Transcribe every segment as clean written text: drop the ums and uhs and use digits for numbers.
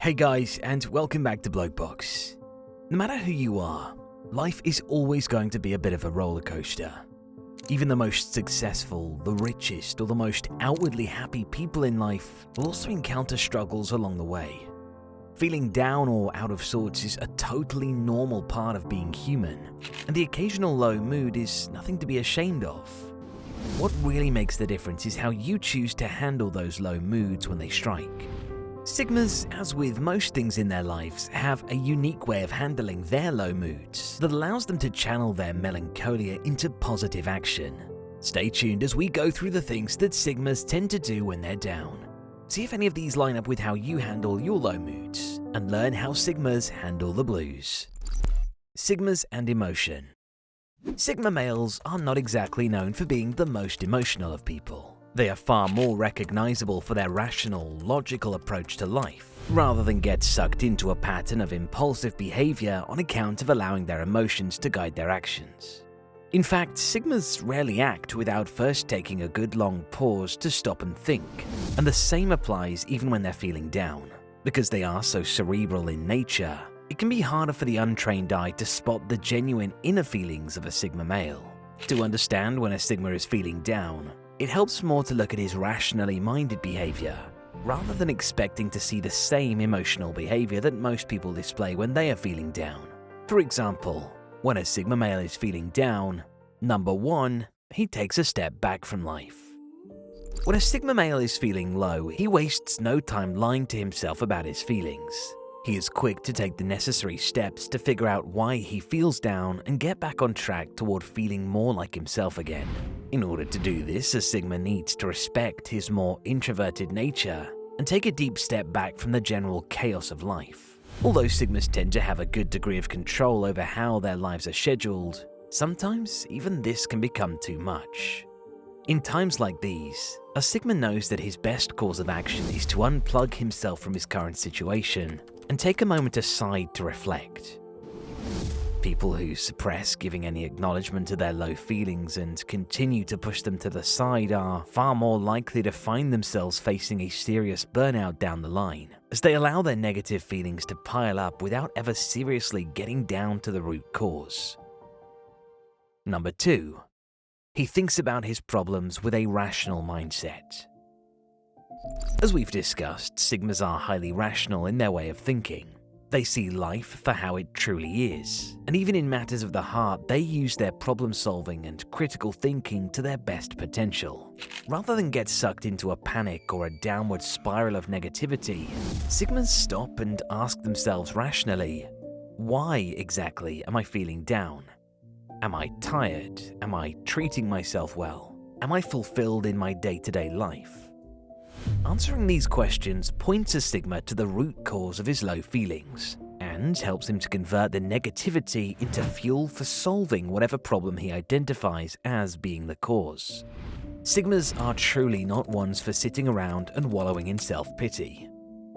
Hey guys, and welcome back to Bloke Box. No matter who you are, life is always going to be a bit of a roller coaster. Even the most successful, the richest, or the most outwardly happy people in life will also encounter struggles along the way. Feeling down or out of sorts is a totally normal part of being human, and the occasional low mood is nothing to be ashamed of. What really makes the difference is how you choose to handle those low moods when they strike. Sigmas, as with most things in their lives, have a unique way of handling their low moods that allows them to channel their melancholia into positive action. Stay tuned as we go through the things that Sigmas tend to do when they're down. See if any of these line up with how you handle your low moods, and learn how Sigmas handle the blues. Sigmas and emotion. Sigma males are not exactly known for being the most emotional of people. They are far more recognizable for their rational, logical approach to life, rather than get sucked into a pattern of impulsive behavior on account of allowing their emotions to guide their actions. In fact, Sigmas rarely act without first taking a good long pause to stop and think, and the same applies even when they're feeling down. Because they are so cerebral in nature, it can be harder for the untrained eye to spot the genuine inner feelings of a Sigma male. To understand when a Sigma is feeling down, it helps more to look at his rationally minded behavior, rather than expecting to see the same emotional behavior that most people display when they are feeling down. For example, when a Sigma male is feeling down, number 1, he takes a step back from life. When a Sigma male is feeling low, he wastes no time lying to himself about his feelings. He is quick to take the necessary steps to figure out why he feels down and get back on track toward feeling more like himself again. In order to do this, a Sigma needs to respect his more introverted nature and take a deep step back from the general chaos of life. Although Sigmas tend to have a good degree of control over how their lives are scheduled, sometimes even this can become too much. In times like these, a Sigma knows that his best course of action is to unplug himself from his current situation and take a moment aside to reflect. People who suppress giving any acknowledgement to their low feelings and continue to push them to the side are far more likely to find themselves facing a serious burnout down the line, as they allow their negative feelings to pile up without ever seriously getting down to the root cause. Number 2. He thinks about his problems with a rational mindset. As we've discussed, Sigmas are highly rational in their way of thinking. They see life for how it truly is, and even in matters of the heart, they use their problem-solving and critical thinking to their best potential. Rather than get sucked into a panic or a downward spiral of negativity, Sigmas stop and ask themselves rationally, why exactly am I feeling down? Am I tired? Am I treating myself well? Am I fulfilled in my day-to-day life? Answering these questions points a Sigma to the root cause of his low feelings, and helps him to convert the negativity into fuel for solving whatever problem he identifies as being the cause. Sigmas are truly not ones for sitting around and wallowing in self-pity.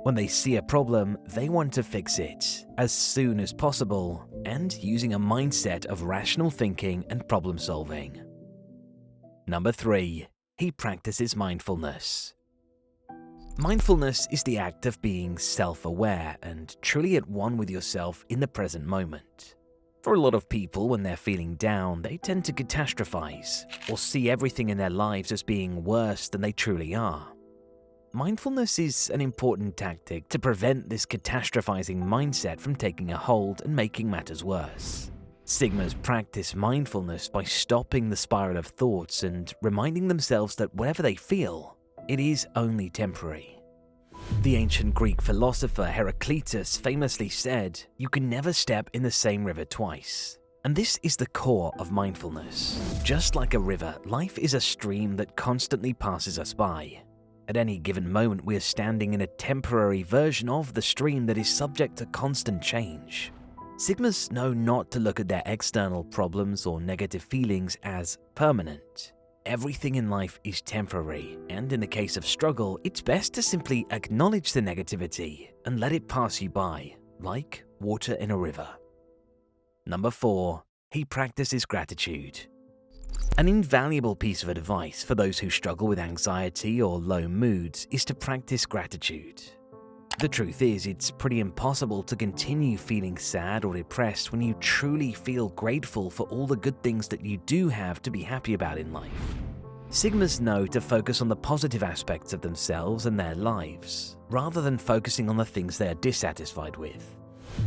When they see a problem, they want to fix it as soon as possible, and using a mindset of rational thinking and problem solving. Number 3. He practices mindfulness. Mindfulness is the act of being self-aware and truly at one with yourself in the present moment. For a lot of people, when they're feeling down, they tend to catastrophize or see everything in their lives as being worse than they truly are. Mindfulness is an important tactic to prevent this catastrophizing mindset from taking a hold and making matters worse. Sigmas practice mindfulness by stopping the spiral of thoughts and reminding themselves that whatever they feel, it is only temporary. The ancient Greek philosopher Heraclitus famously said, "You can never step in the same river twice." And this is the core of mindfulness. Just like a river, life is a stream that constantly passes us by. At any given moment, we are standing in a temporary version of the stream that is subject to constant change. Sigmas know not to look at their external problems or negative feelings as permanent. Everything in life is temporary, and in the case of struggle, it's best to simply acknowledge the negativity and let it pass you by, like water in a river. Number 4. He practices gratitude. An invaluable piece of advice for those who struggle with anxiety or low moods is to practice gratitude. The truth is, it's pretty impossible to continue feeling sad or depressed when you truly feel grateful for all the good things that you do have to be happy about in life. Sigmas know to focus on the positive aspects of themselves and their lives, rather than focusing on the things they are dissatisfied with.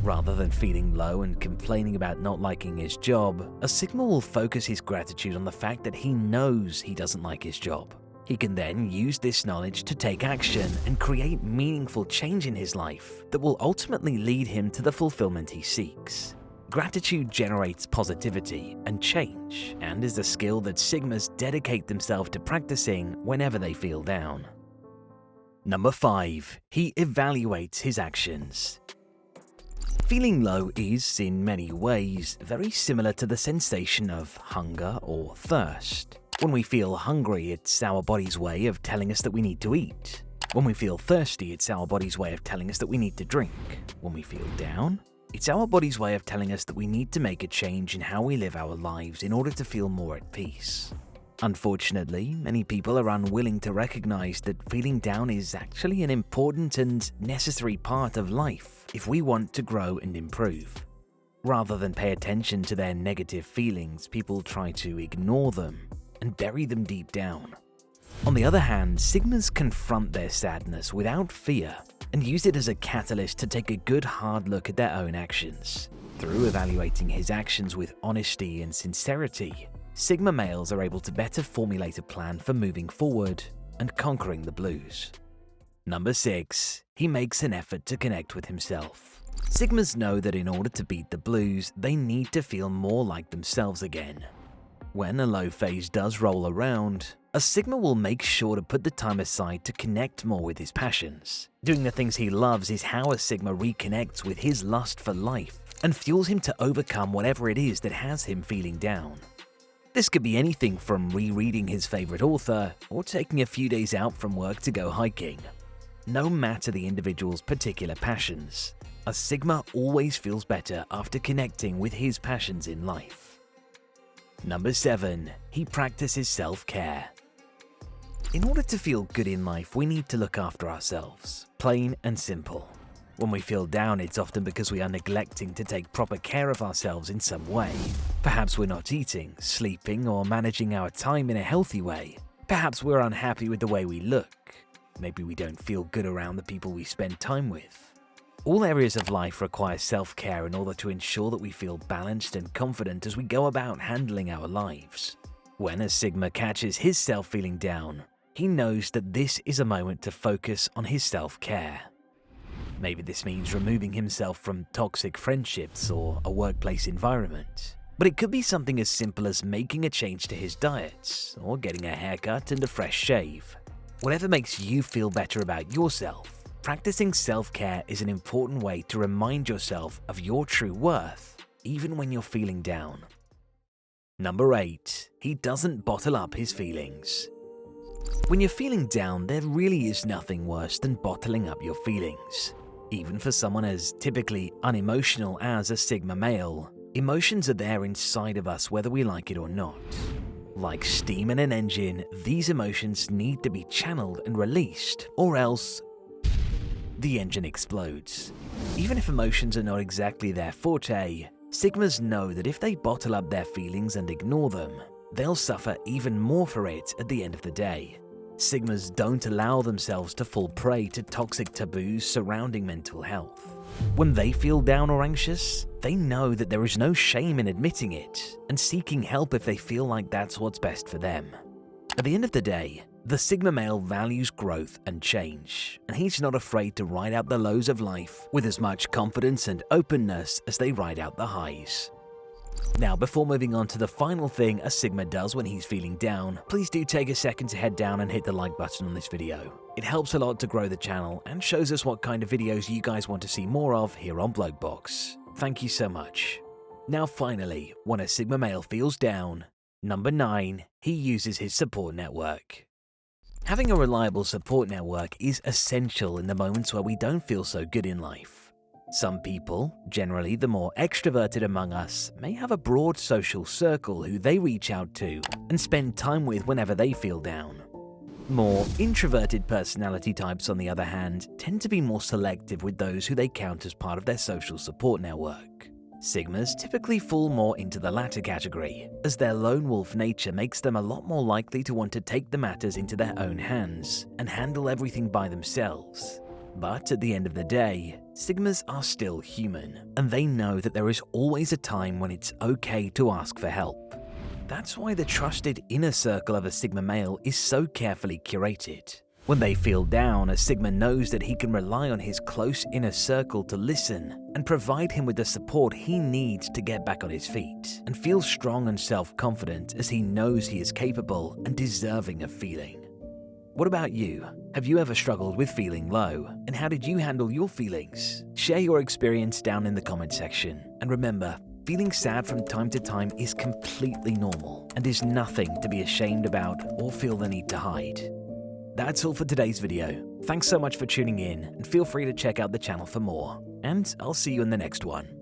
Rather than feeling low and complaining about not liking his job, a Sigma will focus his gratitude on the fact that he knows he doesn't like his job. He can then use this knowledge to take action and create meaningful change in his life that will ultimately lead him to the fulfillment he seeks. Gratitude generates positivity and change, and is a skill that Sigmas dedicate themselves to practicing whenever they feel down. Number 5. He evaluates his actions. Feeling low is, in many ways, very similar to the sensation of hunger or thirst. When we feel hungry, it's our body's way of telling us that we need to eat. When we feel thirsty, it's our body's way of telling us that we need to drink. When we feel down, it's our body's way of telling us that we need to make a change in how we live our lives in order to feel more at peace. Unfortunately, many people are unwilling to recognize that feeling down is actually an important and necessary part of life if we want to grow and improve. Rather than pay attention to their negative feelings, people try to ignore them and bury them deep down. On the other hand, Sigmas confront their sadness without fear and use it as a catalyst to take a good hard look at their own actions. Through evaluating his actions with honesty and sincerity, Sigma males are able to better formulate a plan for moving forward and conquering the blues. Number 6. He makes an effort to connect with himself. Sigmas know that in order to beat the blues, they need to feel more like themselves again. When a low phase does roll around, a Sigma will make sure to put the time aside to connect more with his passions. Doing the things he loves is how a Sigma reconnects with his lust for life and fuels him to overcome whatever it is that has him feeling down. This could be anything from rereading his favorite author or taking a few days out from work to go hiking. No matter the individual's particular passions, a Sigma always feels better after connecting with his passions in life. Number 7. He practices self-care. In order to feel good in life, we need to look after ourselves, plain and simple. When we feel down, it's often because we are neglecting to take proper care of ourselves in some way. Perhaps we're not eating, sleeping, or managing our time in a healthy way. Perhaps we're unhappy with the way we look. Maybe we don't feel good around the people we spend time with. All areas of life require self-care in order to ensure that we feel balanced and confident as we go about handling our lives. When a Sigma catches his self feeling down, he knows that this is a moment to focus on his self-care. Maybe this means removing himself from toxic friendships or a workplace environment. But it could be something as simple as making a change to his diet or getting a haircut and a fresh shave. Whatever makes you feel better about yourself, practicing self-care is an important way to remind yourself of your true worth, even when you're feeling down. Number 8. He doesn't bottle up his feelings. When you're feeling down, there really is nothing worse than bottling up your feelings. Even for someone as typically unemotional as a Sigma male, emotions are there inside of us whether we like it or not. Like steam in an engine, these emotions need to be channeled and released, or else the engine explodes. Even if emotions are not exactly their forte, Sigmas know that if they bottle up their feelings and ignore them, they'll suffer even more for it at the end of the day. Sigmas don't allow themselves to fall prey to toxic taboos surrounding mental health. When they feel down or anxious, they know that there is no shame in admitting it and seeking help if they feel like that's what's best for them. At the end of the day, the Sigma male values growth and change, and he's not afraid to ride out the lows of life with as much confidence and openness as they ride out the highs. Now, before moving on to the final thing a Sigma does when he's feeling down, please do take a second to head down and hit the like button on this video. It helps a lot to grow the channel and shows us what kind of videos you guys want to see more of here on Bloke Box. Thank you so much. Now finally, when a Sigma male feels down, number 9, he uses his support network. Having a reliable support network is essential in the moments where we don't feel so good in life. Some people, generally the more extroverted among us, may have a broad social circle who they reach out to and spend time with whenever they feel down. More introverted personality types, on the other hand, tend to be more selective with those who they count as part of their social support network. Sigmas typically fall more into the latter category, as their lone wolf nature makes them a lot more likely to want to take the matters into their own hands and handle everything by themselves. But at the end of the day, Sigmas are still human, and they know that there is always a time when it's okay to ask for help. That's why the trusted inner circle of a Sigma male is so carefully curated. When they feel down, a Sigma knows that he can rely on his close inner circle to listen and provide him with the support he needs to get back on his feet and feel strong and self-confident, as he knows he is capable and deserving of feeling. What about you? Have you ever struggled with feeling low? And how did you handle your feelings? Share your experience down in the comment section. And remember, feeling sad from time to time is completely normal and is nothing to be ashamed about or feel the need to hide. That's all for today's video. Thanks so much for tuning in, and feel free to check out the channel for more. And I'll see you in the next one.